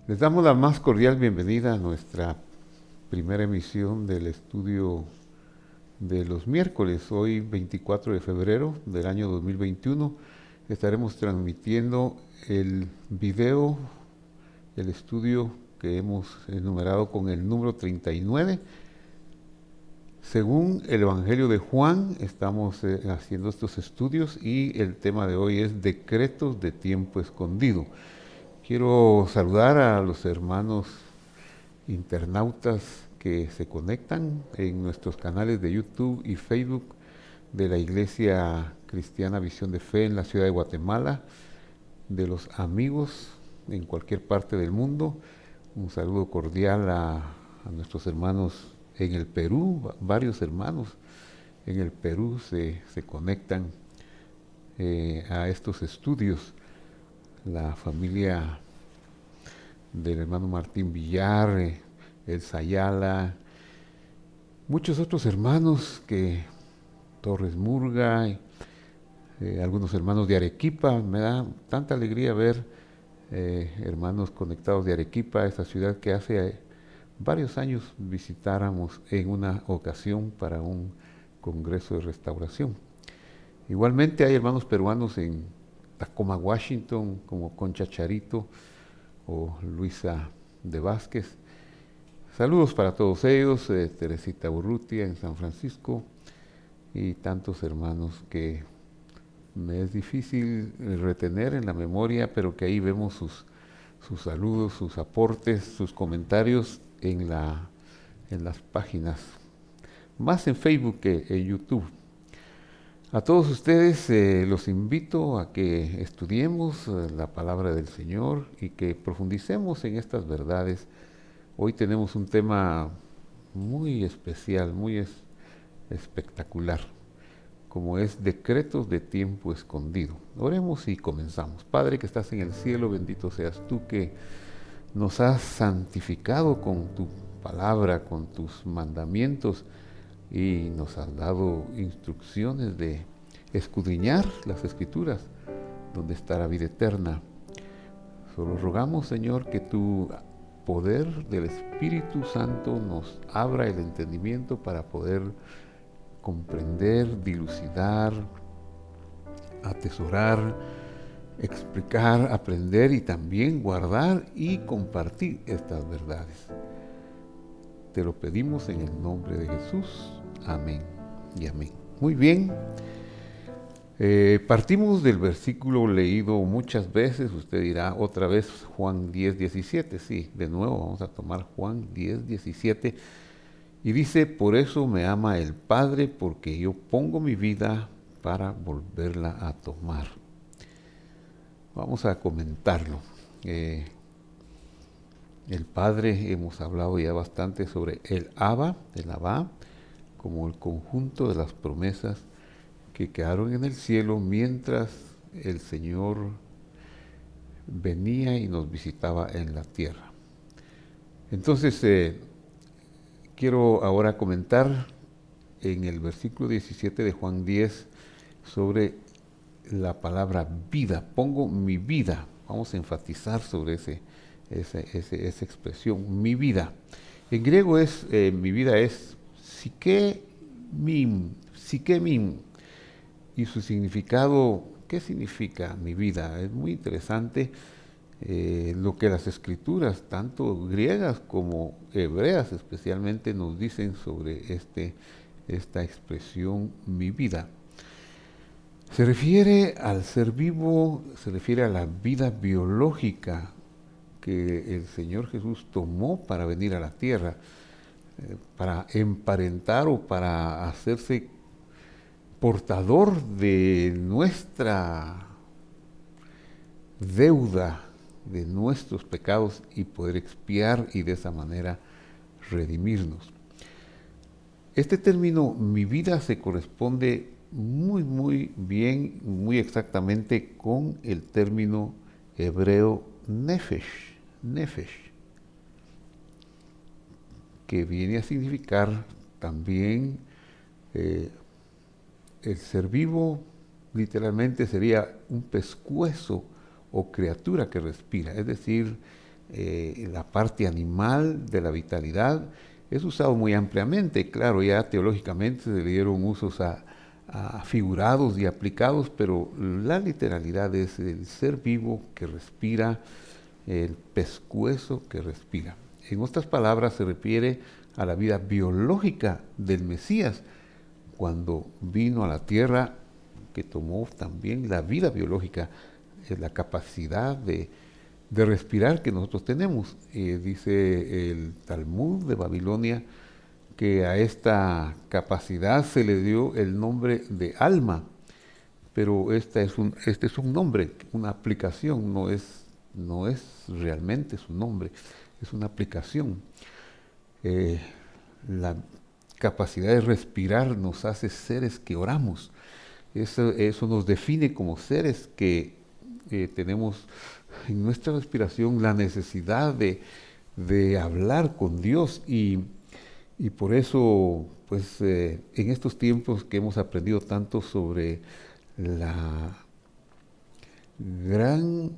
Les damos la más cordial bienvenida a nuestra primera emisión del estudio de los miércoles. Hoy, 24 de febrero del año 2021, estaremos transmitiendo el video, el estudio que hemos enumerado con el número 39. Según el Evangelio de Juan, estamos haciendo estos estudios y el tema de hoy es decretos de tiempo escondido. Quiero saludar a los hermanos internautas que se conectan en nuestros canales de YouTube y Facebook de la Iglesia Cristiana Visión de Fe en la ciudad de Guatemala, de los amigos en cualquier parte del mundo. Un saludo cordial a nuestros hermanos en el Perú, varios hermanos en el Perú se conectan a estos estudios. La familia del hermano Martín Villar, el Sayala, muchos otros hermanos que Torres Murga, algunos hermanos de Arequipa. Me da tanta alegría ver hermanos conectados de Arequipa, esa ciudad que hace varios años visitáramos en una ocasión para un congreso de restauración. Igualmente hay hermanos peruanos en Tacoma, Washington, como Concha Charito o Luisa de Vázquez. Saludos para todos ellos, Teresita Urrutia en San Francisco y tantos hermanos que me es difícil retener en la memoria, pero que ahí vemos sus saludos, sus aportes, sus comentarios en las páginas, más en Facebook que en YouTube. A todos ustedes los invito a que estudiemos la palabra del Señor y que profundicemos en estas verdades. Hoy tenemos un tema muy especial, muy espectacular, como es decretos de tiempo escondido. Oremos y comenzamos. Padre que estás en el cielo, bendito seas tú que nos has santificado con tu palabra, con tus mandamientos, y nos has dado instrucciones de escudriñar las escrituras, donde está la vida eterna. Solo rogamos, Señor, que tu poder del Espíritu Santo nos abra el entendimiento para poder comprender, dilucidar, atesorar, explicar, aprender y también guardar y compartir estas verdades. Te lo pedimos en el nombre de Jesús. Amén y amén. Muy bien. Partimos del versículo leído muchas veces. Usted dirá otra vez Juan 10:17. Sí, de nuevo vamos a tomar Juan 10:17. Y dice, por eso me ama el Padre, porque yo pongo mi vida para volverla a tomar. Vamos a comentarlo. El Padre, hemos hablado ya bastante sobre el Abba, como el conjunto de las promesas que quedaron en el cielo mientras el Señor venía y nos visitaba en la tierra. Entonces, quiero ahora comentar en el versículo 17 de Juan 10 sobre la palabra vida. Pongo mi vida. Vamos a enfatizar sobre esa expresión, mi vida. En griego mi vida es psique mim, y su significado, ¿qué significa mi vida? Es muy interesante lo que las escrituras, tanto griegas como hebreas especialmente, nos dicen sobre esta expresión, mi vida. Se refiere al ser vivo, se refiere a la vida biológica que el Señor Jesús tomó para venir a la tierra, para emparentar o para hacerse portador de nuestra deuda, de nuestros pecados y poder expiar y de esa manera redimirnos. Este término, mi vida, se corresponde muy bien, muy exactamente con el término hebreo nefesh, que viene a significar también el ser vivo. Literalmente sería un pescuezo o criatura que respira, es decir, la parte animal de la vitalidad, es usado muy ampliamente. Claro, ya teológicamente se le dieron usos a figurados y aplicados, pero la literalidad es el ser vivo que respira, el pescuezo que respira. En otras palabras, se refiere a la vida biológica del Mesías, cuando vino a la tierra, que tomó también la vida biológica, la capacidad de respirar que nosotros tenemos. Dice el Talmud de Babilonia que a esta capacidad se le dio el nombre de alma, pero este es un nombre, una aplicación, no es realmente su nombre, es una aplicación. La capacidad de respirar nos hace seres que oramos. Eso nos define como seres que tenemos en nuestra respiración la necesidad de hablar con Dios y por eso, pues, en estos tiempos que hemos aprendido tanto sobre la gran,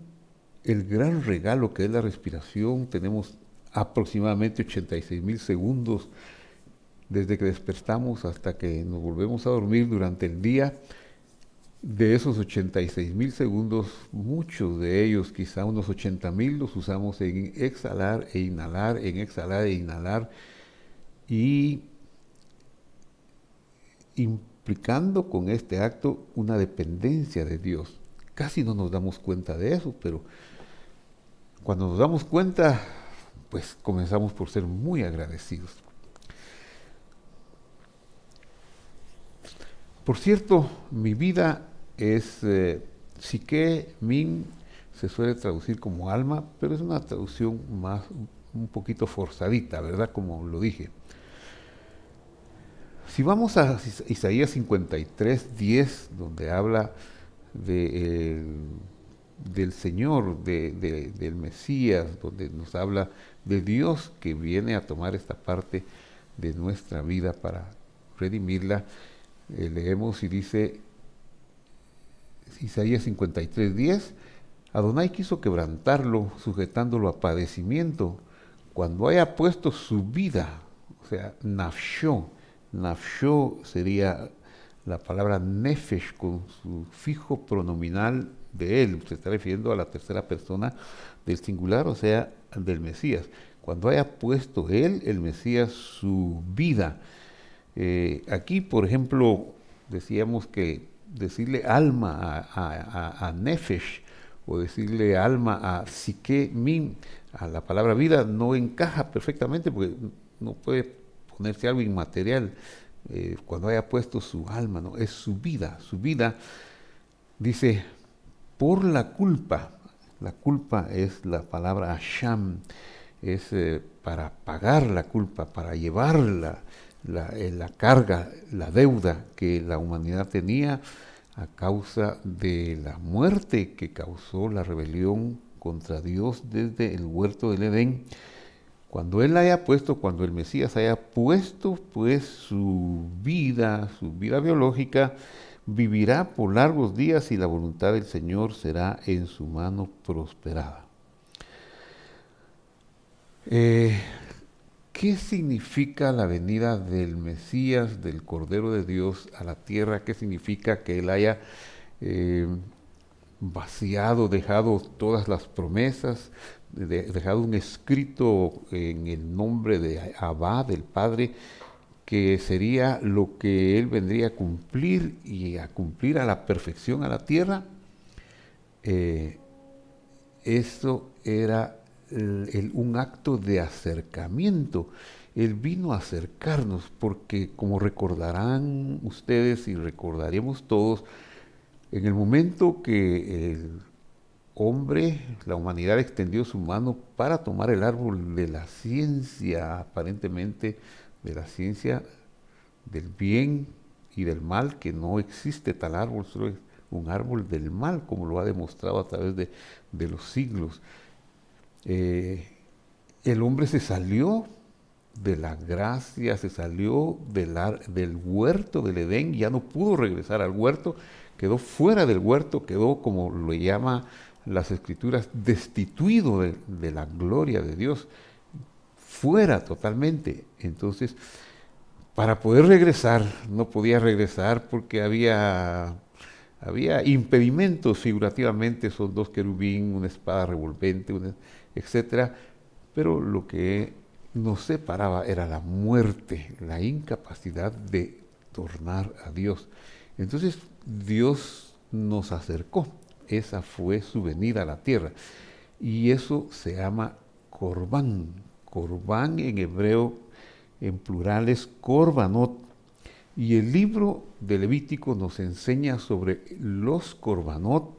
el gran regalo que es la respiración, tenemos aproximadamente 86,000 segundos desde que despertamos hasta que nos volvemos a dormir durante el día. De esos 86,000 segundos, muchos de ellos, quizá unos 80,000, los usamos en exhalar e inhalar, en exhalar e inhalar, y implicando con este acto una dependencia de Dios. Casi no nos damos cuenta de eso, pero cuando nos damos cuenta, pues comenzamos por ser muy agradecidos. Por cierto, mi vida es psique, min, se suele traducir como alma, pero es una traducción más, un poquito forzadita, ¿verdad? Como lo dije. Si vamos a Isaías 53:10, donde habla del Señor, del Mesías, donde nos habla de Dios que viene a tomar esta parte de nuestra vida para redimirla, leemos y dice Isaías 53:10, Adonai quiso quebrantarlo, sujetándolo a padecimiento, cuando haya puesto su vida, o sea, nafshó. Nafshó sería la palabra nefesh con su fijo pronominal de él. Se está refiriendo a la tercera persona del singular, o sea, del Mesías. Cuando haya puesto él, el Mesías, su vida. Aquí, por ejemplo, decíamos que decirle alma a nefesh o decirle alma a psique, min, a la palabra vida, no encaja perfectamente porque no puede ponerse algo inmaterial. Cuando haya puesto su alma, no, es su vida. Su vida, dice, por la culpa es la palabra asham, es para pagar la culpa, para llevar la carga, la deuda que la humanidad tenía a causa de la muerte que causó la rebelión contra Dios desde el huerto del Edén. Cuando Él haya puesto, cuando el Mesías haya puesto pues su vida biológica, vivirá por largos días y la voluntad del Señor será en su mano prosperada. ¿Qué significa la venida del Mesías, del Cordero de Dios a la tierra? ¿Qué significa que Él haya vaciado, dejado todas las promesas, dejado un escrito en el nombre de Abba, del Padre, que sería lo que Él vendría a cumplir y a cumplir a la perfección a la tierra? Eso era un acto de acercamiento. Él vino a acercarnos porque, como recordarán ustedes y recordaremos todos, en el momento que el hombre, la humanidad extendió su mano para tomar el árbol de la ciencia, aparentemente de la ciencia del bien y del mal, que no existe tal árbol, solo es un árbol del mal, como lo ha demostrado a través de los siglos. El hombre se salió de la gracia, se salió del huerto del Edén, ya no pudo regresar al huerto, quedó fuera del huerto, quedó, como lo llama las Escrituras, destituido de la gloria de Dios, fuera totalmente. Entonces, para poder regresar, no podía regresar porque había impedimentos figurativamente, son dos querubín, una espada revolvente, etcétera, pero lo que nos separaba era la muerte, la incapacidad de tornar a Dios. Entonces Dios nos acercó, esa fue su venida a la tierra, y eso se llama Corbán. Corbán en hebreo, en plural es Corbanot. Y el libro de Levítico nos enseña sobre los Corbanot.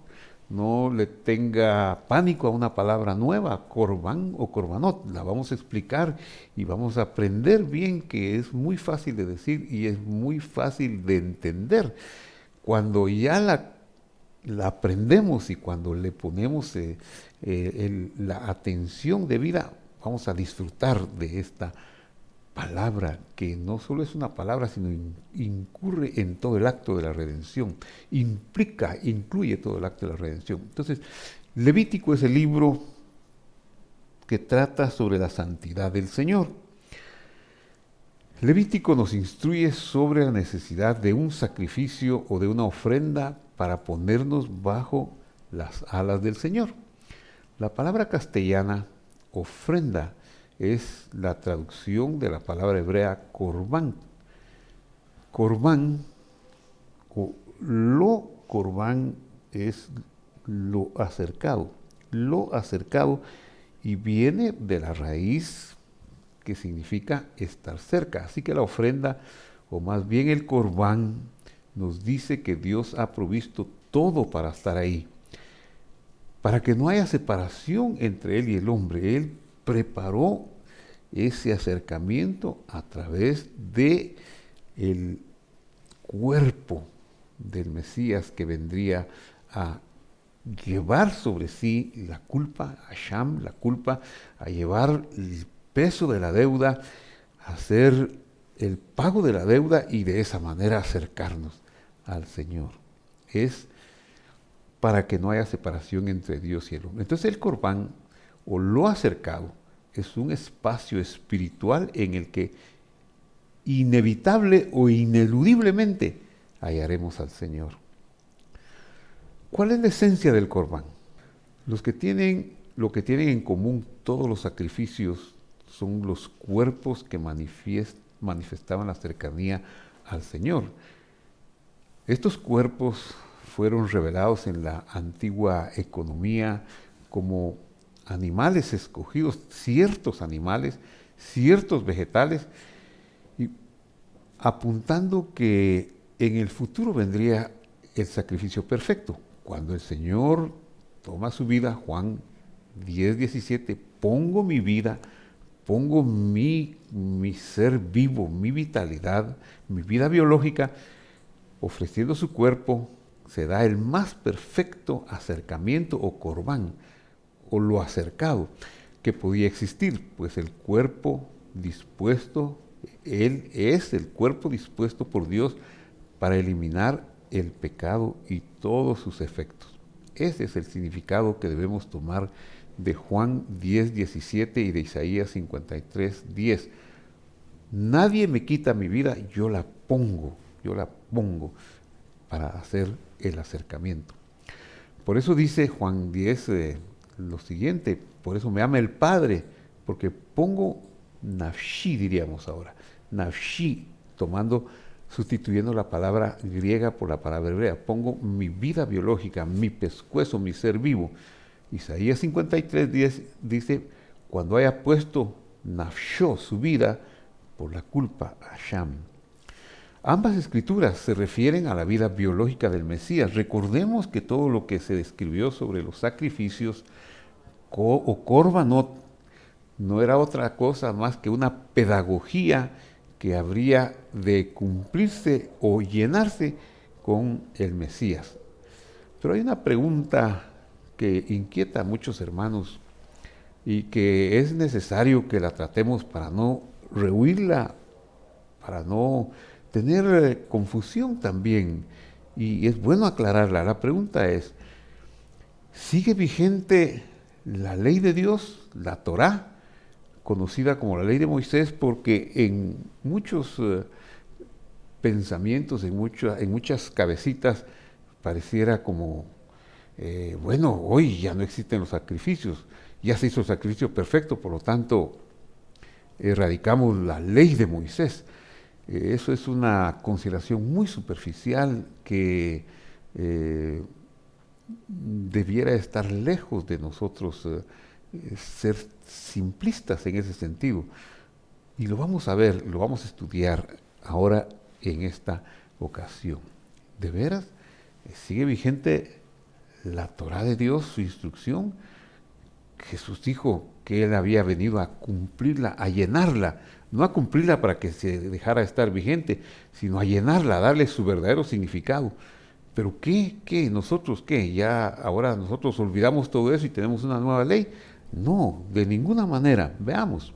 No le tenga pánico a una palabra nueva, Corbán o Corbanot. La vamos a explicar y vamos a aprender bien, que es muy fácil de decir y es muy fácil de entender. Cuando ya la aprendemos y cuando le ponemos la atención debida, vamos a disfrutar de esta palabra, que no solo es una palabra, sino incurre en todo el acto de la redención, incluye todo el acto de la redención. Entonces, Levítico es el libro que trata sobre la santidad del Señor. Levítico nos instruye sobre la necesidad de un sacrificio o de una ofrenda para ponernos bajo las alas del Señor. La palabra castellana, ofrenda, es la traducción de la palabra hebrea corbán. Corbán o lo corbán es lo acercado, y viene de la raíz que significa estar cerca. Así que la ofrenda, o más bien el corbán, nos dice que Dios ha provisto todo para estar ahí, para que no haya separación entre Él y el hombre. Él preparó ese acercamiento a través de el cuerpo del Mesías, que vendría a llevar sobre sí la culpa, Asham, la culpa, a llevar el peso de la deuda, a hacer el pago de la deuda y de esa manera acercarnos al Señor. Es para que no haya separación entre Dios y el hombre. Entonces el corbán, o lo acercado, es un espacio espiritual en el que inevitable o ineludiblemente hallaremos al Señor. ¿Cuál es la esencia del corbán? Lo que tienen en común todos los sacrificios son los cuerpos que manifestaban la cercanía al Señor. Estos cuerpos fueron revelados en la antigua economía como animales escogidos, ciertos animales, ciertos vegetales, y apuntando que en el futuro vendría el sacrificio perfecto. Cuando el Señor toma su vida, Juan 10:17, pongo mi vida, pongo mi ser vivo, mi vitalidad, mi vida biológica, ofreciendo su cuerpo, se da el más perfecto acercamiento o corbán, o lo acercado que podía existir, pues el cuerpo dispuesto, Él es el cuerpo dispuesto por Dios para eliminar el pecado y todos sus efectos. Ese es el significado que debemos tomar de Juan 10:17 y de Isaías 53:10. Nadie me quita mi vida, yo la pongo para hacer el acercamiento. Por eso dice Juan 10 lo siguiente: por eso me ama el Padre, porque pongo nafshi, diríamos ahora, nafshi, sustituyendo la palabra griega por la palabra hebrea. Pongo mi vida biológica, mi pescuezo, mi ser vivo. Isaías 53:10 dice: cuando haya puesto nafsho, su vida, por la culpa, Asham. Ambas escrituras se refieren a la vida biológica del Mesías. Recordemos que todo lo que se describió sobre los sacrificios o corbanot no era otra cosa más que una pedagogía que habría de cumplirse o llenarse con el Mesías. Pero hay una pregunta que inquieta a muchos hermanos y que es necesario que la tratemos para no rehuirla, para no tener confusión también. Y es bueno aclararla. La pregunta es: Sigue vigente la ley de Dios, la Torá, conocida como la ley de Moisés, porque en muchos pensamientos, en muchas cabecitas, pareciera como, bueno, hoy ya no existen los sacrificios, ya se hizo el sacrificio perfecto, por lo tanto, erradicamos la ley de Moisés. Eso es una consideración muy superficial que debiera estar lejos de nosotros, ser simplistas en ese sentido. Y lo vamos a ver, lo vamos a estudiar ahora en esta ocasión. ¿De veras? ¿Sigue vigente la Torá de Dios, su instrucción? Jesús dijo que Él había venido a cumplirla, a llenarla, no a cumplirla para que se dejara estar vigente, sino a llenarla, a darle su verdadero significado. Pero ¿qué? ¿Nosotros qué? ¿Ya ahora nosotros olvidamos todo eso y tenemos una nueva ley? No, de ninguna manera. Veamos.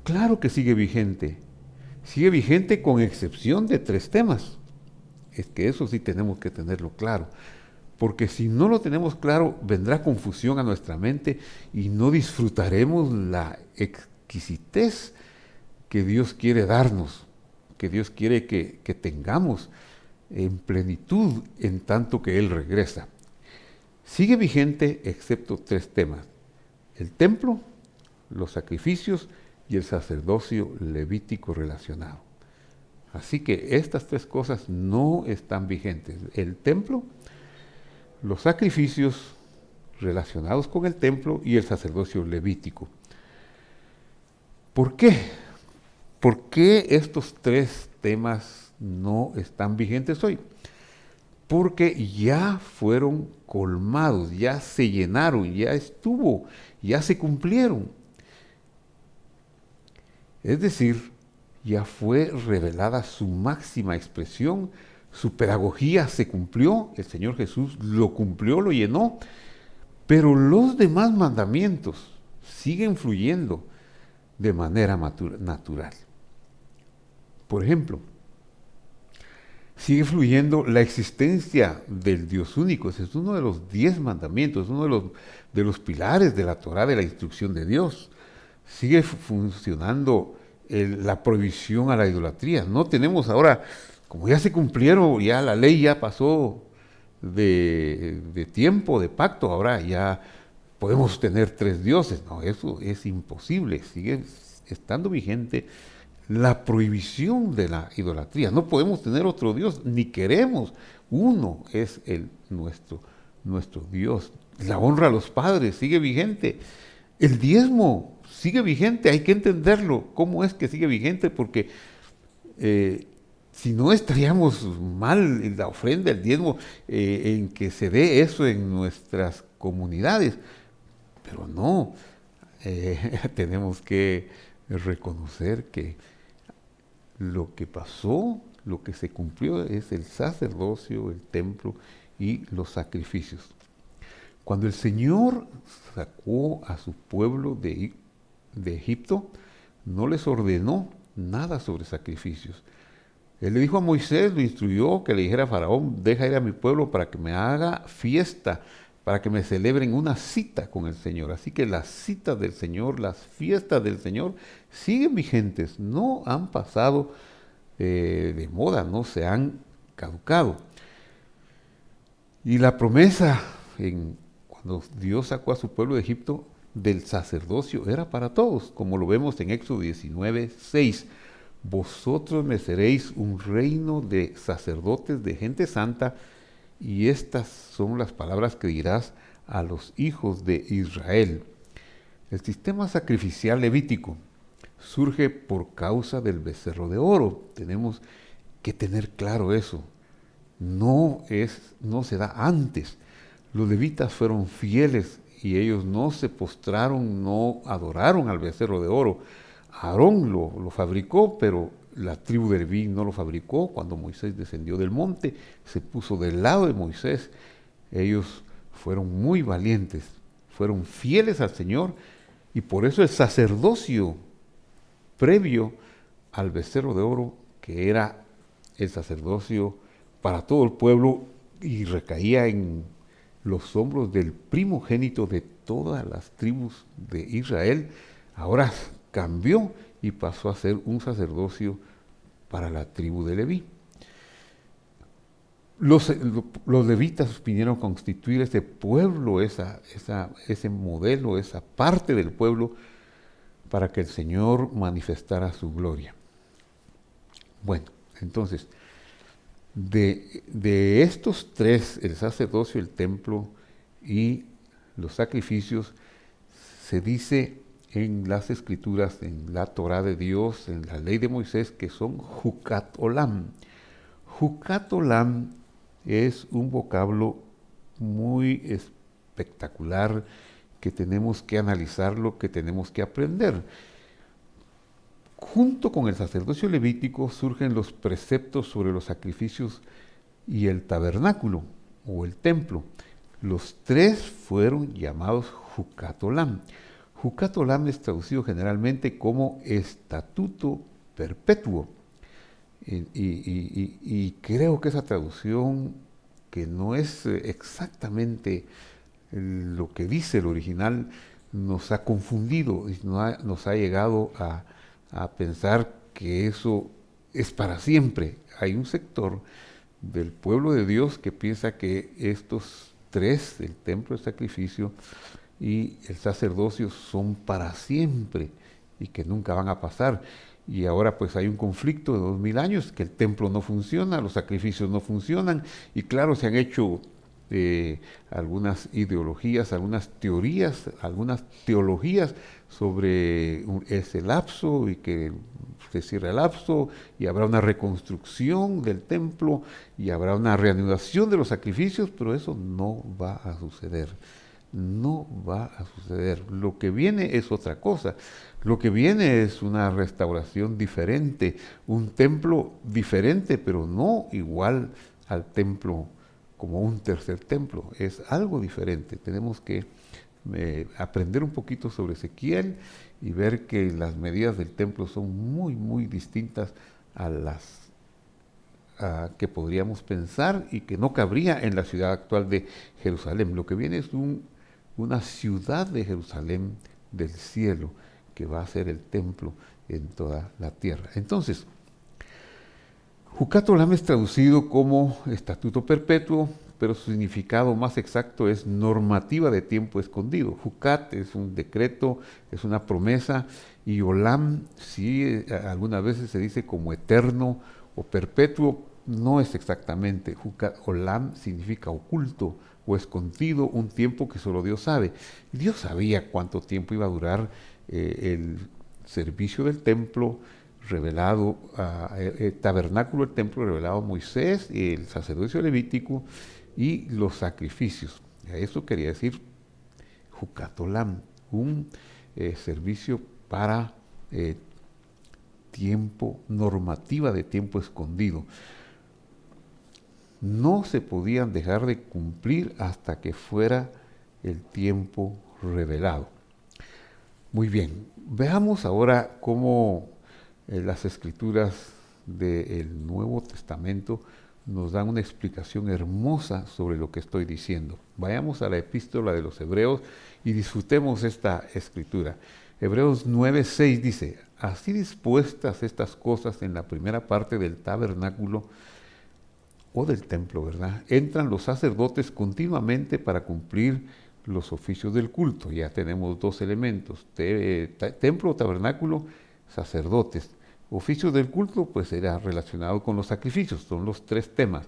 Claro que sigue vigente. Sigue vigente con excepción de 3 temas. Es que eso sí tenemos que tenerlo claro. Porque si no lo tenemos claro, vendrá confusión a nuestra mente y no disfrutaremos la exquisitez que Dios quiere darnos, que Dios quiere que tengamos en plenitud en tanto que Él regresa. Sigue vigente excepto 3 temas: el templo, los sacrificios y el sacerdocio levítico relacionado. Así que estas 3 cosas no están vigentes: el templo, los sacrificios relacionados con el templo y el sacerdocio levítico. ¿Por qué? ¿Por qué estos 3 temas no están vigentes hoy? Porque ya fueron colmados, ya se llenaron, ya estuvo, ya se cumplieron. Es decir, ya fue revelada su máxima expresión, su pedagogía se cumplió, el Señor Jesús lo cumplió, lo llenó, pero los demás mandamientos siguen fluyendo de manera natural. Por ejemplo, sigue fluyendo la existencia del Dios único. Ese es uno de los 10 mandamientos, uno de los pilares de la Torá, de la instrucción de Dios. Sigue funcionando la prohibición a la idolatría. No tenemos ahora, como ya se cumplieron, ya la ley ya pasó de tiempo, de pacto, ahora ya podemos tener 3 dioses. No, eso es imposible. Sigue estando vigente la prohibición de la idolatría. No podemos tener otro Dios, ni queremos. Uno es nuestro Dios. La honra a los padres sigue vigente. El diezmo sigue vigente, hay que entenderlo. ¿Cómo es que sigue vigente? Porque si no estaríamos mal en la ofrenda, el diezmo, en que se dé eso en nuestras comunidades. Pero no, tenemos que reconocer que lo que pasó, lo que se cumplió es el sacerdocio, el templo y los sacrificios. Cuando el Señor sacó a su pueblo de Egipto, no les ordenó nada sobre sacrificios. Él le dijo a Moisés, lo instruyó, que le dijera a Faraón: deja ir a mi pueblo para que me haga fiesta, para que me celebren una cita con el Señor. Así que las citas del Señor, las fiestas del Señor siguen vigentes, no han pasado de moda, no se han caducado. Y la promesa, cuando Dios sacó a su pueblo de Egipto, del sacerdocio era para todos, como lo vemos en Éxodo 19:6. Vosotros me seréis un reino de sacerdotes, de gente santa, y estas son las palabras que dirás a los hijos de Israel. El sistema sacrificial levítico surge por causa del becerro de oro. Tenemos que tener claro eso. No se da antes. Los levitas fueron fieles y ellos no se postraron, no adoraron al becerro de oro. Aarón lo fabricó, pero la tribu de Leví no lo fabricó. Cuando Moisés descendió del monte, se puso del lado de Moisés. Ellos fueron muy valientes, fueron fieles al Señor, y por eso el sacerdocio previo al becerro de oro, que era el sacerdocio para todo el pueblo y recaía en los hombros del primogénito de todas las tribus de Israel, ahora cambió y pasó a ser un sacerdocio para la tribu de Leví. Los levitas vinieron a constituir ese pueblo, ese modelo, esa parte del pueblo, para que el Señor manifestara su gloria. Bueno, entonces, de estos tres, el sacerdocio, el templo y los sacrificios, se dice en las escrituras, en la Torá de Dios, en la ley de Moisés, que son Jucat Olam. Jucat Olam es un vocablo muy espectacular que tenemos que analizarlo, que tenemos que aprender. Junto con el sacerdocio levítico surgen los preceptos sobre los sacrificios y el tabernáculo o el templo. Los tres fueron llamados Jucat Olam. Jucat Olam es traducido generalmente como estatuto perpetuo. Y creo que esa traducción, que no es exactamente lo que dice el original, nos ha confundido y nos ha llegado a pensar que eso es para siempre. Hay un sector del pueblo de Dios que piensa que estos tres, el templo, el sacrificio y el sacerdocio, son para siempre y que nunca van a pasar. Y ahora pues hay un conflicto de 2000 años, que el templo no funciona, los sacrificios no funcionan, y claro, se han hecho algunas ideologías, algunas teorías, algunas teologías sobre ese lapso, y que se cierra el lapso y habrá una reconstrucción del templo y habrá una reanudación de los sacrificios, pero eso no va a suceder. No va a suceder. Lo que viene es otra cosa. Lo que viene es una restauración diferente, un templo diferente, pero no igual al templo como un tercer templo. Es algo diferente. Tenemos que aprender un poquito sobre Ezequiel y ver que las medidas del templo son muy, muy distintas a las que podríamos pensar y que no cabría en la ciudad actual de Jerusalén. Lo que viene es una ciudad de Jerusalén del cielo, que va a ser el templo en toda la tierra. Entonces, Jucat Olam es traducido como estatuto perpetuo, pero su significado más exacto es normativa de tiempo escondido. Jucat es un decreto, es una promesa, y Olam, sí, algunas veces se dice como eterno o perpetuo, no es exactamente. Jucat Olam significa oculto o escondido, un tiempo que solo Dios sabe. Dios sabía cuánto tiempo iba a durar el servicio del templo revelado, el tabernáculo del templo revelado a Moisés, el sacerdocio levítico y los sacrificios. Eso quería decir Jucat Olam, un servicio para tiempo, normativa de tiempo escondido. No se podían dejar de cumplir hasta que fuera el tiempo revelado. Muy bien, veamos ahora cómo las escrituras del Nuevo Testamento nos dan una explicación hermosa sobre lo que estoy diciendo. Vayamos a la epístola de los Hebreos y disfrutemos esta escritura. Hebreos 9:6 dice: así dispuestas estas cosas en la primera parte del tabernáculo o del templo, ¿verdad? Entran los sacerdotes continuamente para cumplir los oficios del culto. Ya tenemos dos elementos: templo, tabernáculo, sacerdotes. Oficios del culto, pues era relacionado con los sacrificios, son los tres temas.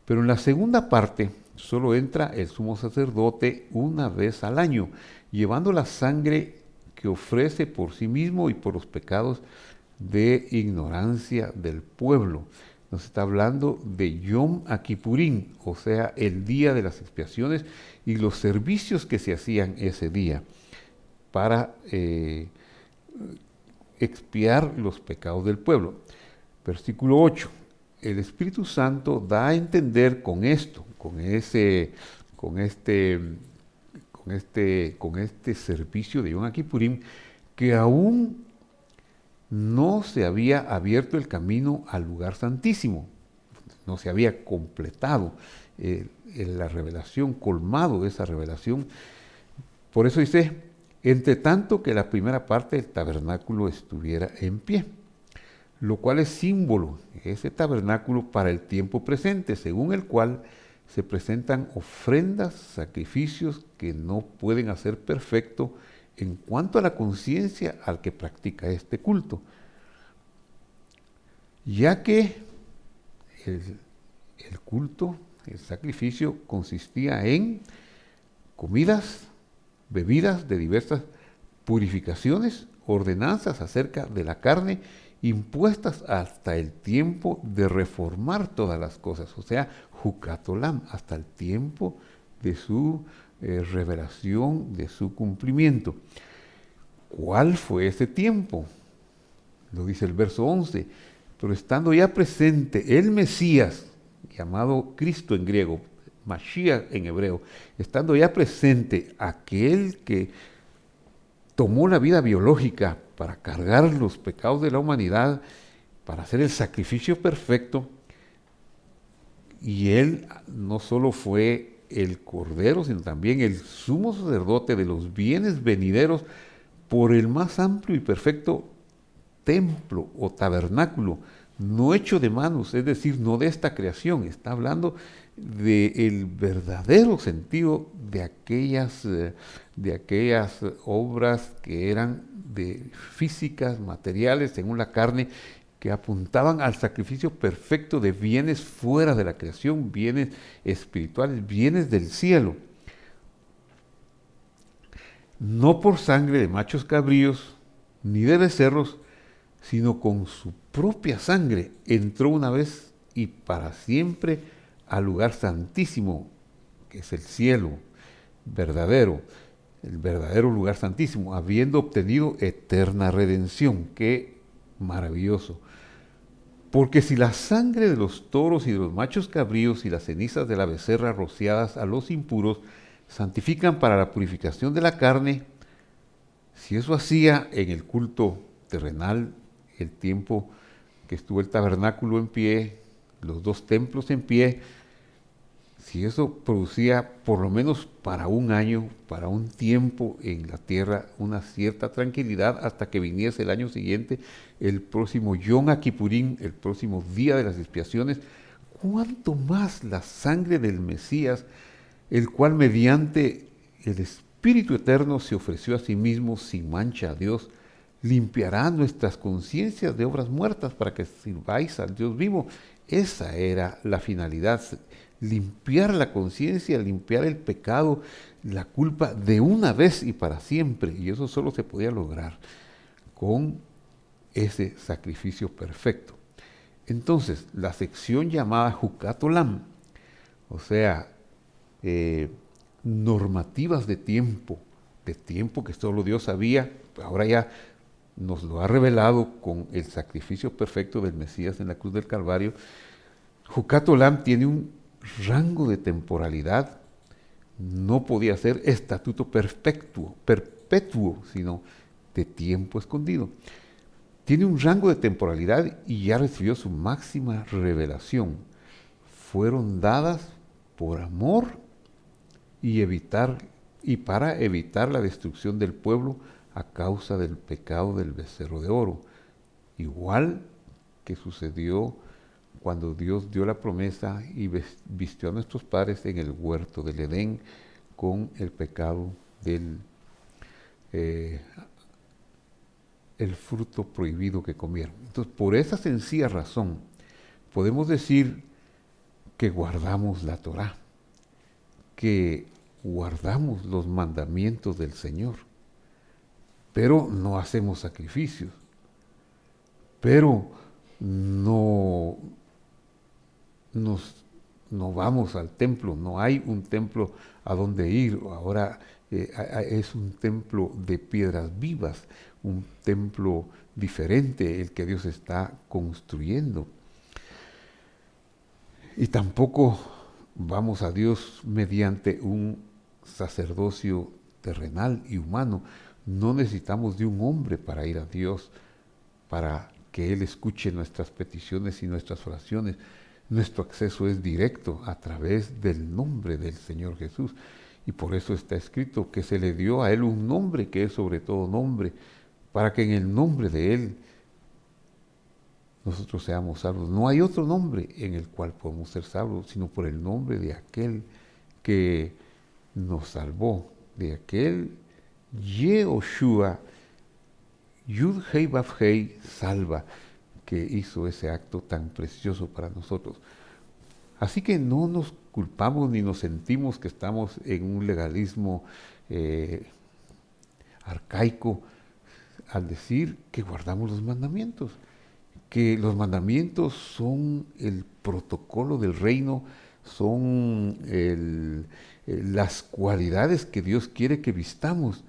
Pero en la segunda parte solo entra el sumo sacerdote una vez al año, llevando la sangre que ofrece por sí mismo y por los pecados de ignorancia del pueblo. Nos está hablando de Yom Kippurim, o sea, el día de las expiaciones y los servicios que se hacían ese día para expiar los pecados del pueblo. Versículo 8. El Espíritu Santo da a entender con esto, con este servicio de Yom Kippurim, que aún no se había abierto el camino al lugar santísimo. no se había completado la revelación, colmado esa revelación. Por eso dice, entre tanto que la primera parte del tabernáculo estuviera en pie, lo cual es símbolo, ese tabernáculo, para el tiempo presente, según el cual se presentan ofrendas, sacrificios que no pueden hacer perfecto en cuanto a la conciencia al que practica este culto, ya que el culto, el sacrificio, consistía en comidas, bebidas de diversas purificaciones, ordenanzas acerca de la carne, impuestas hasta el tiempo de reformar todas las cosas, o sea, Jukatolam, hasta el tiempo de su revelación, de su cumplimiento. ¿Cuál fue ese tiempo? Lo dice el verso 11, pero estando ya presente el Mesías, llamado Cristo en griego, Mashiach en hebreo, estando ya presente aquel que tomó la vida biológica para cargar los pecados de la humanidad, para hacer el sacrificio perfecto, y él no solo fue el Cordero, sino también el sumo sacerdote de los bienes venideros por el más amplio y perfecto templo o tabernáculo, no hecho de manos, es decir, no de esta creación. Está hablando del verdadero sentido de aquellas obras que eran de físicas, materiales, según la carne, que apuntaban al sacrificio perfecto de bienes fuera de la creación, bienes espirituales, bienes del cielo. No por sangre de machos cabríos, ni de becerros, sino con su propia sangre entró una vez y para siempre al lugar santísimo, que es el cielo verdadero, el verdadero lugar santísimo, habiendo obtenido eterna redención. ¡Qué maravilloso! Porque si la sangre de los toros y de los machos cabríos y las cenizas de la becerra rociadas a los impuros santifican para la purificación de la carne, si eso hacía en el culto terrenal, el tiempo que estuvo el tabernáculo en pie, los dos templos en pie, si eso producía por lo menos para un año, para un tiempo en la tierra, una cierta tranquilidad hasta que viniese el año siguiente, el próximo Yom Kippurín, el próximo día de las expiaciones, ¿cuánto más la sangre del Mesías, el cual mediante el Espíritu Eterno se ofreció a sí mismo sin mancha a Dios, limpiará nuestras conciencias de obras muertas para que sirváis al Dios vivo? Esa era la finalidad, limpiar la conciencia, limpiar el pecado, la culpa de una vez y para siempre. Y eso solo se podía lograr con ese sacrificio perfecto. Entonces, la sección llamada Jukatolam, o sea, normativas de tiempo que solo Dios sabía, ahora ya nos lo ha revelado con el sacrificio perfecto del Mesías en la cruz del Calvario. Jukatolam tiene un rango de temporalidad, no podía ser estatuto perpetuo, sino de tiempo escondido. Tiene un rango de temporalidad y ya recibió su máxima revelación. Fueron dadas por amor y para evitar la destrucción del pueblo a causa del pecado del becerro de oro. Igual que sucedió cuando Dios dio la promesa y vistió a nuestros padres en el huerto del Edén con el pecado del el fruto prohibido que comieron. Entonces, por esa sencilla razón, podemos decir que guardamos la Torá, que guardamos los mandamientos del Señor, pero no hacemos sacrificios, pero no vamos al templo, no hay un templo a donde ir. Ahora es un templo de piedras vivas, un templo diferente el que Dios está construyendo. Y tampoco vamos a Dios mediante un sacerdocio terrenal y humano. No necesitamos de un hombre para ir a Dios, para que Él escuche nuestras peticiones y nuestras oraciones. nuestro acceso es directo a través del nombre del Señor Jesús. Y por eso está escrito que se le dio a Él un nombre que es sobre todo nombre, para que en el nombre de Él nosotros seamos salvos. No hay otro nombre en el cual podemos ser salvos, sino por el nombre de aquel que nos salvó, de aquel Yehoshua, Yud Hei Vav Hei, salva, que hizo ese acto tan precioso para nosotros. Así que no nos culpamos ni nos sentimos que estamos en un legalismo arcaico al decir que guardamos los mandamientos, que los mandamientos son el protocolo del reino, son las cualidades que Dios quiere que vistamos.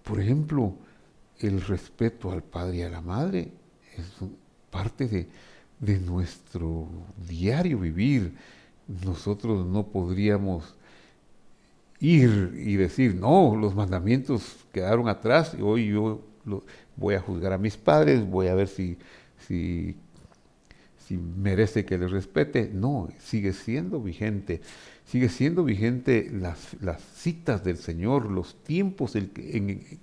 Por ejemplo, el respeto al padre y a la madre es parte de nuestro diario vivir. Nosotros no podríamos ir y decir, no, los mandamientos quedaron atrás y hoy yo voy a juzgar a mis padres, voy a ver si merece que les respete. No, sigue siendo vigente las citas del Señor, los tiempos en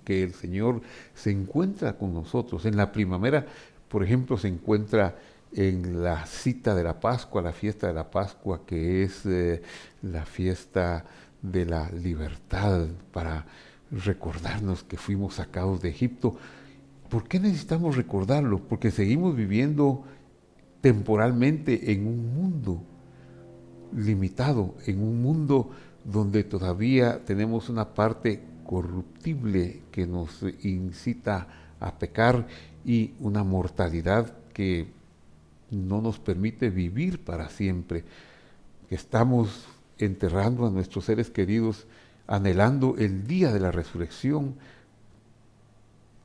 que el Señor se encuentra con nosotros. En la primavera, por ejemplo, se encuentra en la cita de la Pascua, la fiesta de la Pascua, que es la fiesta de la libertad, para recordarnos que fuimos sacados de Egipto. ¿Por qué necesitamos recordarlo? Porque seguimos viviendo temporalmente en un mundo limitado, en un mundo donde todavía tenemos una parte corruptible que nos incita a pecar y una mortalidad que no nos permite vivir para siempre, que estamos enterrando a nuestros seres queridos, anhelando el día de la resurrección.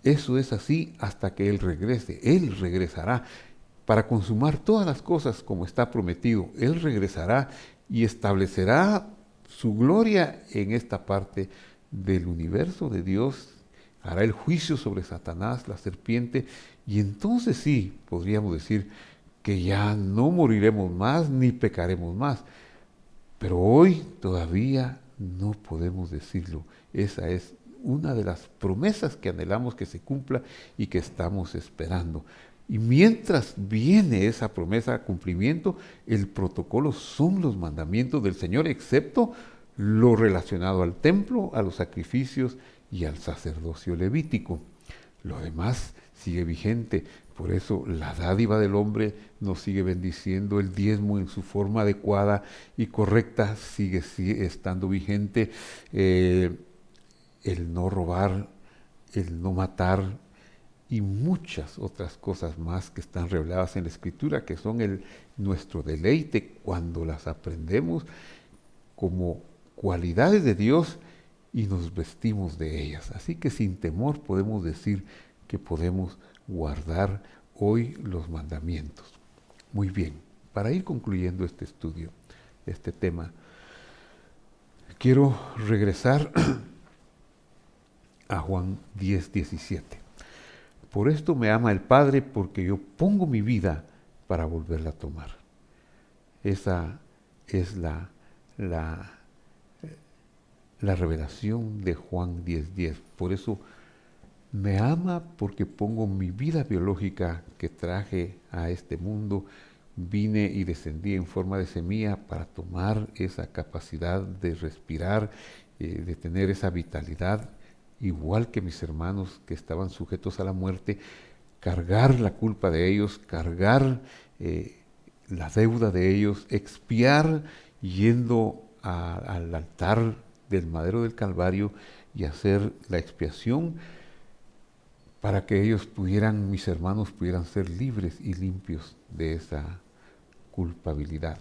Eso es así hasta que Él regrese. Él regresará para consumar todas las cosas como está prometido. Él regresará y establecerá su gloria en esta parte del universo de Dios. Hará el juicio sobre Satanás, la serpiente, y entonces sí podríamos decir que ya no moriremos más ni pecaremos más. Pero hoy todavía no podemos decirlo. Esa es una de las promesas que anhelamos que se cumpla y que estamos esperando. Y mientras viene esa promesa a cumplimiento, el protocolo son los mandamientos del Señor, excepto lo relacionado al templo, a los sacrificios y al sacerdocio levítico. Lo demás sigue vigente. Por eso la dádiva del hombre nos sigue bendiciendo, el diezmo en su forma adecuada y correcta sigue estando vigente, el no robar, el no matar y muchas otras cosas más que están reveladas en la Escritura, que son nuestro deleite cuando las aprendemos como cualidades de Dios y nos vestimos de ellas. Así que sin temor podemos decir que podemos guardar hoy los mandamientos. Muy bien, para ir concluyendo este estudio, este tema, quiero regresar a Juan 10:17. Por esto me ama el Padre, porque yo pongo mi vida para volverla a tomar. Esa es la revelación de Juan 10:10. Por eso me ama, porque pongo mi vida biológica que traje a este mundo, vine y descendí en forma de semilla para tomar esa capacidad de respirar, de tener esa vitalidad, igual que mis hermanos que estaban sujetos a la muerte, cargar la culpa de ellos, cargar la deuda de ellos, expiar yendo al altar del madero del Calvario y hacer la expiación para que ellos mis hermanos pudieran ser libres y limpios de esa culpabilidad.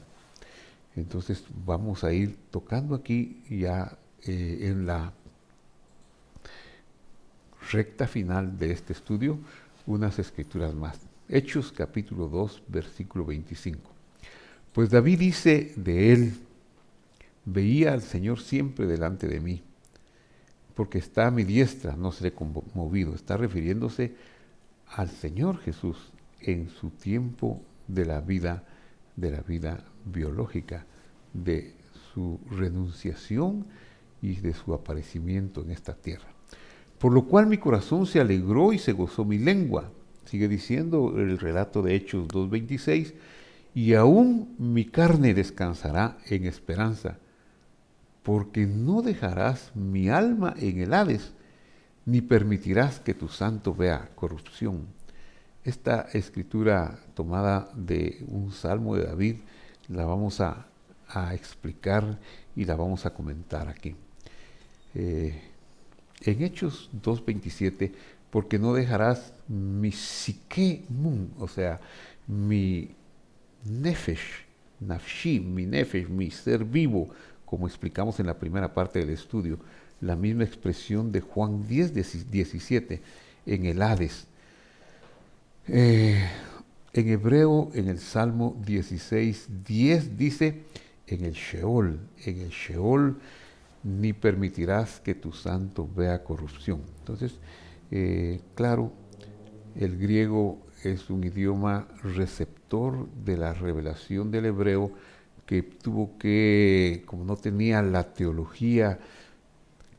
Entonces vamos a ir tocando aquí ya en la recta final de este estudio unas escrituras más. Hechos capítulo 2, versículo 25. Pues David dice de él: veía al Señor siempre delante de mí, porque está a mi diestra, no seré conmovido. Está refiriéndose al Señor Jesús en su tiempo de la vida de la vida biológica, de su renunciación y de su aparecimiento en esta tierra. Por lo cual mi corazón se alegró y se gozó mi lengua. Sigue diciendo el relato de Hechos 2:26, y aún mi carne descansará en esperanza, porque no dejarás mi alma en el Hades, ni permitirás que tu santo vea corrupción. Esta escritura tomada de un salmo de David la vamos a explicar y la vamos a comentar aquí. En Hechos 2:27, porque no dejarás mi psique mun, o sea, mi nefesh, nafshi, mi nefesh, mi ser vivo, como explicamos en la primera parte del estudio, la misma expresión de Juan 10:17, en el Hades. En hebreo, en el Salmo 16:10 dice, en el Sheol, ni permitirás que tu santo vea corrupción. Entonces, claro, el griego es un idioma receptor de la revelación del hebreo, que tuvo que, como no tenía la teología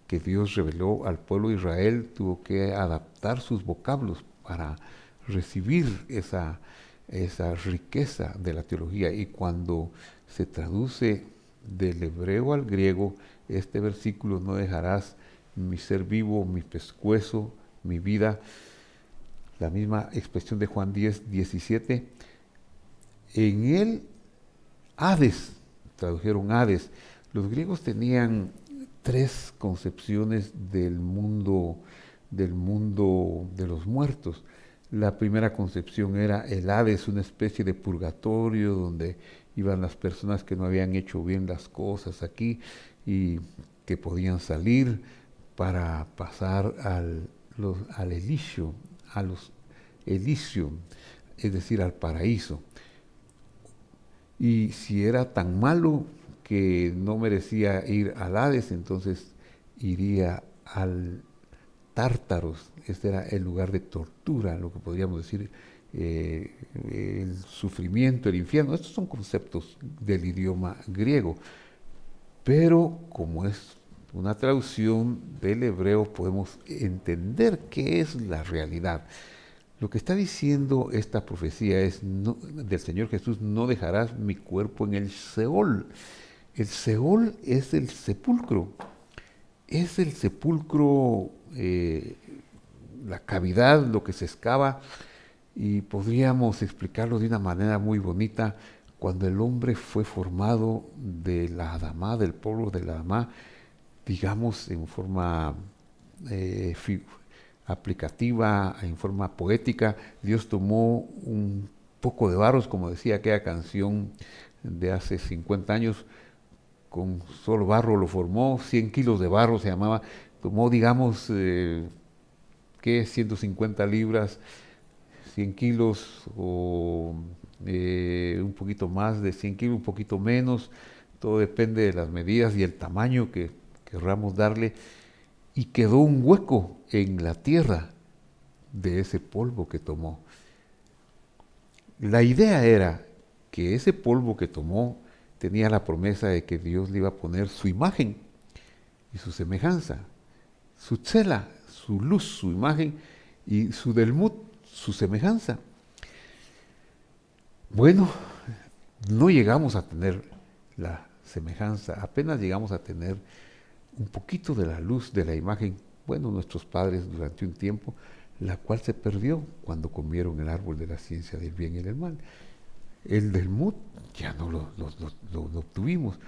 que Dios reveló al pueblo de Israel, tuvo que adaptar sus vocablos para recibir esa riqueza de la teología. Y cuando se traduce del hebreo al griego, este versículo, no dejarás mi ser vivo, mi pescuezo, mi vida, la misma expresión de Juan 10:17, en el Hades, tradujeron Hades. Los griegos tenían tres concepciones del mundo de los muertos. La primera concepción era el Hades, una especie de purgatorio donde iban las personas que no habían hecho bien las cosas aquí y que podían salir para pasar al Elysium, a los Elysium, es decir, al paraíso. Y si era tan malo que no merecía ir al Hades, entonces iría al Tártaros. Este era el lugar de tortura, lo que podríamos decir, el sufrimiento, el infierno. Estos son conceptos del idioma griego. Pero como es una traducción del hebreo, podemos entender qué es la realidad. Lo que está diciendo esta profecía es del Señor Jesús: no dejarás mi cuerpo en el Seol. El Seol es el sepulcro. Es el sepulcro, la cavidad, lo que se excava, y podríamos explicarlo de una manera muy bonita. Cuando el hombre fue formado de la Adamá, del polvo de la Adamá, digamos en forma aplicativa, en forma poética, Dios tomó un poco de barros, como decía aquella canción de hace 50 años, con solo barro lo formó, 100 kilos de barro se llamaba, tomó, digamos, ¿qué? 150 libras, 100 kilos o un poquito más de 100 kilos, un poquito menos, todo depende de las medidas y el tamaño que querramos darle, y quedó un hueco en la tierra de ese polvo que tomó. La idea era que ese polvo que tomó tenía la promesa de que Dios le iba a poner su imagen y su semejanza, su tzela, su luz, su imagen, y su delmut, su semejanza. Bueno, no llegamos a tener la semejanza, apenas llegamos a tener un poquito de la luz de la imagen, bueno, nuestros padres durante un tiempo, la cual se perdió cuando comieron el árbol de la ciencia del bien y del mal. El delmut ya no lo obtuvimos,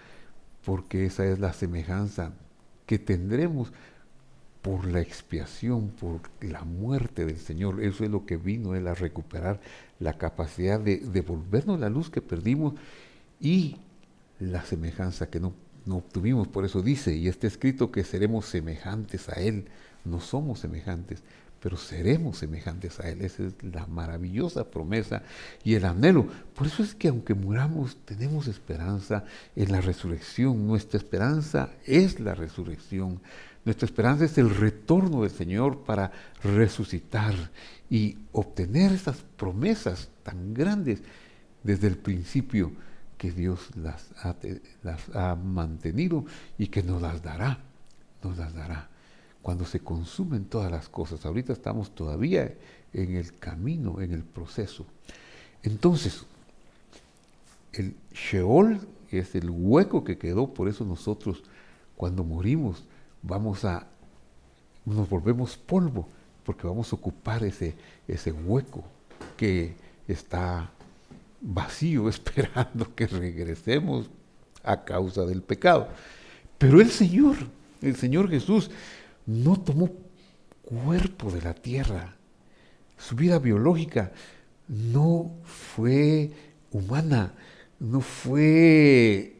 porque esa es la semejanza que tendremos por la expiación, por la muerte del Señor. Eso es lo que vino Él a recuperar, la capacidad de devolvernos la luz que perdimos y la semejanza que no obtuvimos. Por eso dice, y está escrito, que seremos semejantes a Él. No somos semejantes, pero seremos semejantes a Él. Esa es la maravillosa promesa y el anhelo. Por eso es que aunque muramos, tenemos esperanza en la resurrección. Nuestra esperanza es la resurrección. Nuestra esperanza es el retorno del Señor para resucitar y obtener esas promesas tan grandes desde el principio que Dios las ha mantenido y que nos las dará, cuando se consumen todas las cosas. Ahorita estamos todavía en el camino, en el proceso. Entonces, el Sheol es el hueco que quedó, por eso nosotros cuando morimos nos volvemos polvo, porque vamos a ocupar ese hueco que está vacío, esperando que regresemos a causa del pecado. Pero el Señor Jesús, no tomó cuerpo de la tierra. Su vida biológica no fue humana, no fue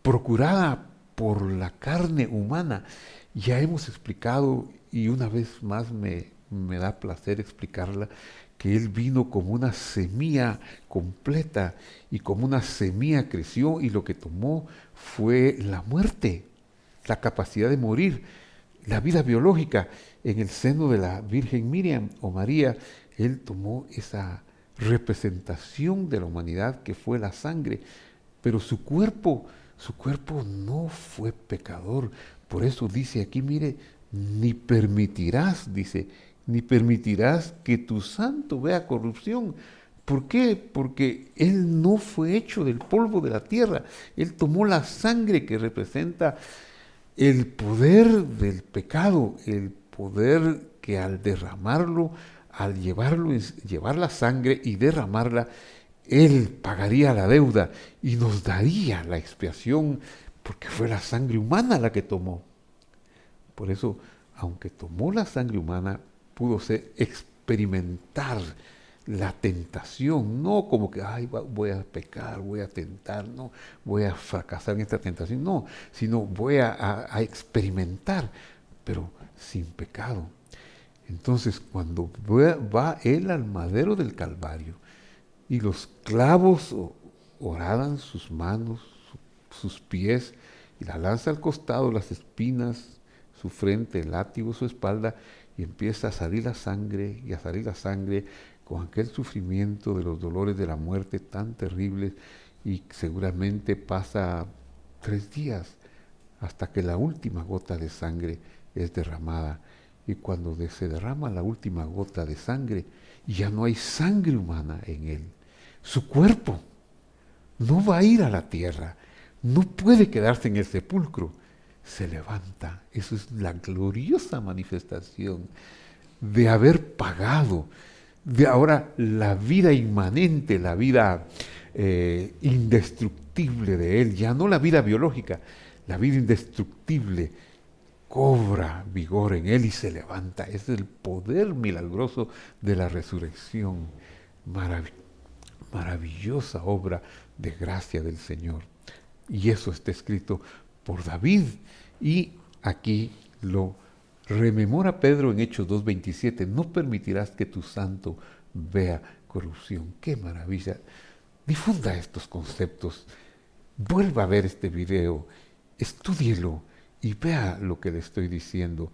procurada por la carne humana. Ya hemos explicado, y una vez más me da placer explicarla, que Él vino como una semilla completa, y como una semilla creció, y lo que tomó fue la muerte, la capacidad de morir, la vida biológica. En el seno de la Virgen Miriam o María, Él tomó esa representación de la humanidad que fue la sangre, pero su cuerpo no fue pecador. Por eso dice aquí, mire, ni permitirás que tu santo vea corrupción. ¿Por qué? Porque Él no fue hecho del polvo de la tierra. Él tomó la sangre que representa el poder del pecado, el poder que al derramarlo, al llevar la sangre y derramarla, Él pagaría la deuda y nos daría la expiación, porque fue la sangre humana la que tomó. Por eso, aunque tomó la sangre humana, pudo experimentar la tentación, no como que, voy a pecar, voy a tentar, no, voy a fracasar en esta tentación, no, sino voy a experimentar, pero sin pecado. Entonces, cuando va Él al madero del Calvario y los clavos horadan sus manos, sus pies, y la lanza al costado, las espinas, su frente, el látigo, su espalda, y empieza a salir la sangre, y a salir la sangre con aquel sufrimiento de los dolores de la muerte tan terribles, y seguramente pasa 3 días hasta que la última gota de sangre es derramada. Y cuando se derrama la última gota de sangre, ya no hay sangre humana en Él. Su cuerpo no va a ir a la tierra, no puede quedarse en el sepulcro, se levanta. Eso es la gloriosa manifestación de haber pagado, de ahora la vida inmanente, la vida indestructible de Él, ya no la vida biológica, la vida indestructible cobra vigor en Él y se levanta. Es el poder milagroso de la resurrección. Maravillosa obra de gracia del Señor. Y eso está escrito por David, y aquí lo rememora Pedro en Hechos 2:27. No permitirás que tu santo vea corrupción. ¡Qué maravilla! Difunda estos conceptos. Vuelva a ver este video, estúdielo y vea lo que le estoy diciendo,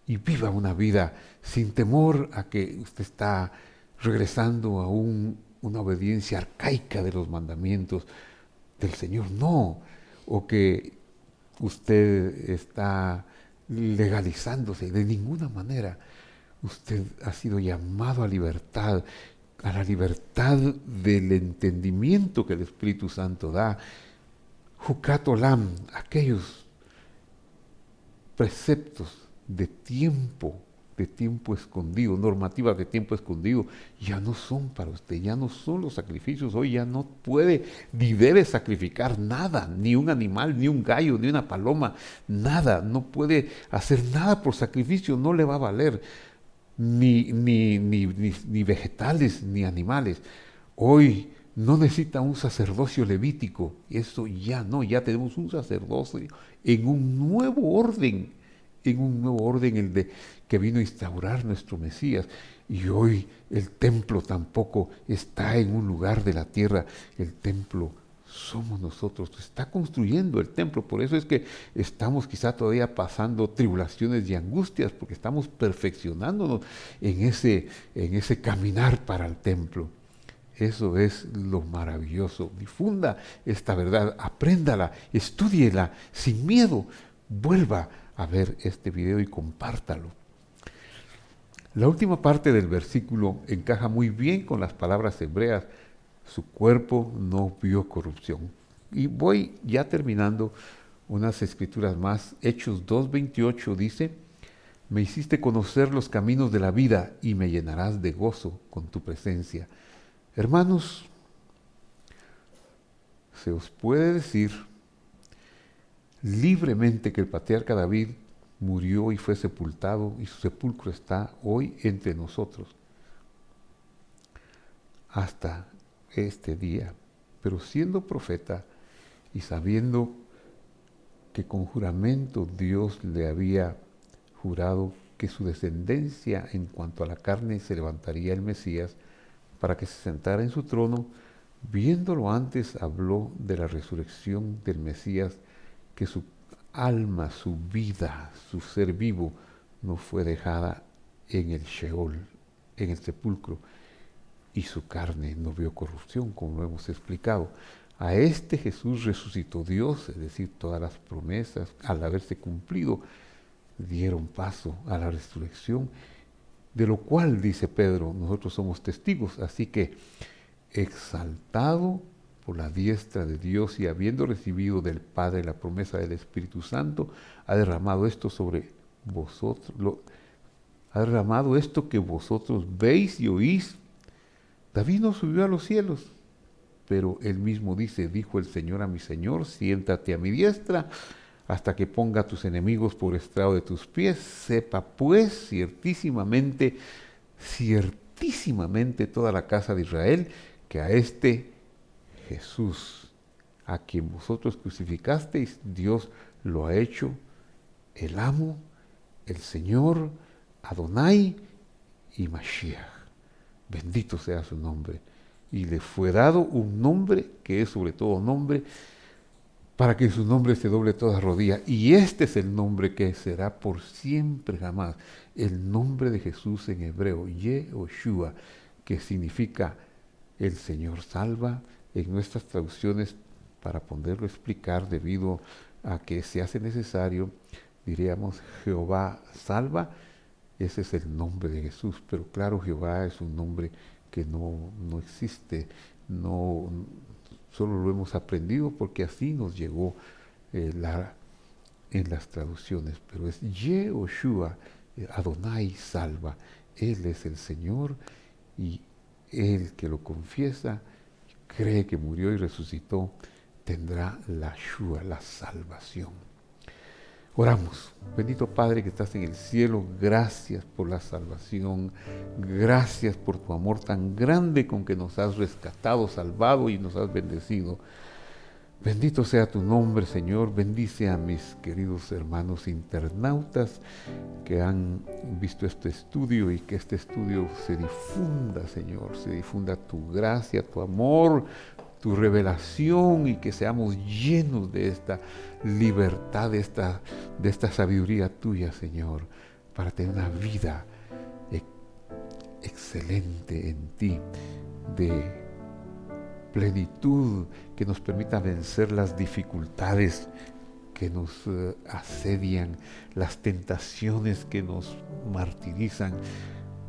y viva una vida sin temor a que usted está regresando a una obediencia arcaica de los mandamientos del Señor, no, o que usted está legalizándose. De ninguna manera. Usted ha sido llamado a libertad, a la libertad del entendimiento que el Espíritu Santo da. Jucat Olam, aquellos preceptos de tiempo escondido, normativas de tiempo escondido, ya no son para usted, ya no son los sacrificios. Hoy ya no puede ni debe sacrificar nada, ni un animal, ni un gallo, ni una paloma, nada. No puede hacer nada por sacrificio, no le va a valer, ni vegetales, ni animales. Hoy no necesita un sacerdocio levítico, eso ya no, ya tenemos un sacerdocio en un nuevo orden, el que vino a instaurar nuestro Mesías. Y hoy el templo tampoco está en un lugar de la tierra, el templo somos nosotros, está construyendo el templo. Por eso es que estamos quizá todavía pasando tribulaciones y angustias, porque estamos perfeccionándonos en ese caminar para el templo. Eso es lo maravilloso. Difunda esta verdad, apréndala, estúdiela sin miedo. Vuelva a ver este video y compártalo. La última parte del versículo encaja muy bien con las palabras hebreas. Su cuerpo no vio corrupción. Y voy ya terminando unas escrituras más. Hechos 2:28 dice: me hiciste conocer los caminos de la vida y me llenarás de gozo con tu presencia. Hermanos, se os puede decir libremente que el patriarca David murió y fue sepultado, y su sepulcro está hoy entre nosotros hasta este día. Pero siendo profeta y sabiendo que con juramento Dios le había jurado que su descendencia en cuanto a la carne se levantaría el Mesías para que se sentara en su trono, viéndolo antes habló de la resurrección del Mesías, que su alma, su vida, su ser vivo no fue dejada en el Sheol, en el sepulcro, y su carne no vio corrupción, como lo hemos explicado. A este Jesús resucitó Dios, es decir, todas las promesas, al haberse cumplido, dieron paso a la resurrección, de lo cual, dice Pedro, nosotros somos testigos. Así que, exaltado por la diestra de Dios y habiendo recibido del Padre la promesa del Espíritu Santo, ha derramado esto sobre vosotros, ha derramado esto que vosotros veis y oís. David no subió a los cielos, pero él mismo dice: dijo el Señor a mi Señor, siéntate a mi diestra hasta que ponga a tus enemigos por estrado de tus pies. Sepa pues ciertísimamente toda la casa de Israel, que a este Jesús, a quien vosotros crucificasteis, Dios lo ha hecho el amo, el Señor, Adonai y Mashiach. Bendito sea su nombre. Y le fue dado un nombre que es sobre todo nombre, para que en su nombre se doble toda rodilla. Y este es el nombre que será por siempre jamás. El nombre de Jesús en hebreo, Yehoshua, que significa el Señor salva. En nuestras traducciones, para poderlo explicar, debido a que se hace necesario, diríamos Jehová salva. Ese es el nombre de Jesús. Pero claro, Jehová es un nombre que no existe, solo lo hemos aprendido porque así nos llegó en las traducciones. Pero es Yehoshua, Adonai salva. Él es el Señor, y el que lo confiesa, cree que murió y resucitó, tendrá la Shua, la salvación. Oramos. Bendito Padre que estás en el cielo, gracias por la salvación, gracias por tu amor tan grande con que nos has rescatado, salvado y nos has bendecido. Bendito sea tu nombre, Señor. Bendice a mis queridos hermanos internautas que han visto este estudio, y que este estudio se difunda, Señor, se difunda tu gracia, tu amor, tu revelación, y que seamos llenos de esta libertad, de esta sabiduría tuya, Señor, para tener una vida excelente en ti, de plenitud, que nos permita vencer las dificultades que nos asedian, las tentaciones que nos martirizan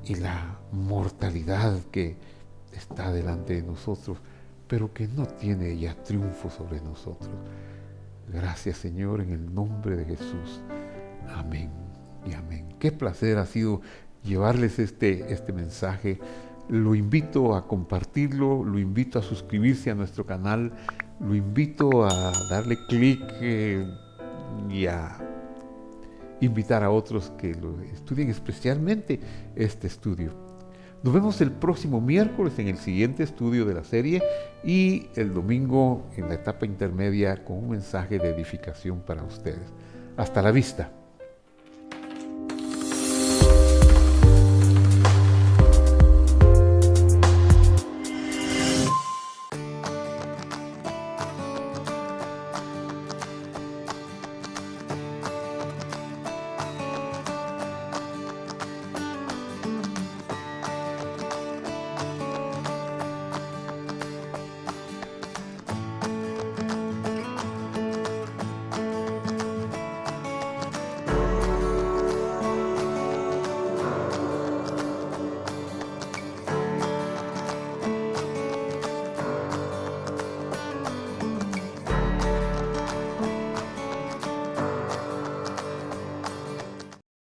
y la mortalidad que está delante de nosotros, pero que no tiene ya triunfo sobre nosotros. Gracias, Señor, en el nombre de Jesús. Amén y amén. Qué placer ha sido llevarles este mensaje. Lo invito a compartirlo, lo invito a suscribirse a nuestro canal, lo invito a darle clic y a invitar a otros que lo estudien, especialmente este estudio. Nos vemos el próximo miércoles en el siguiente estudio de la serie, y el domingo en la etapa intermedia con un mensaje de edificación para ustedes. Hasta la vista.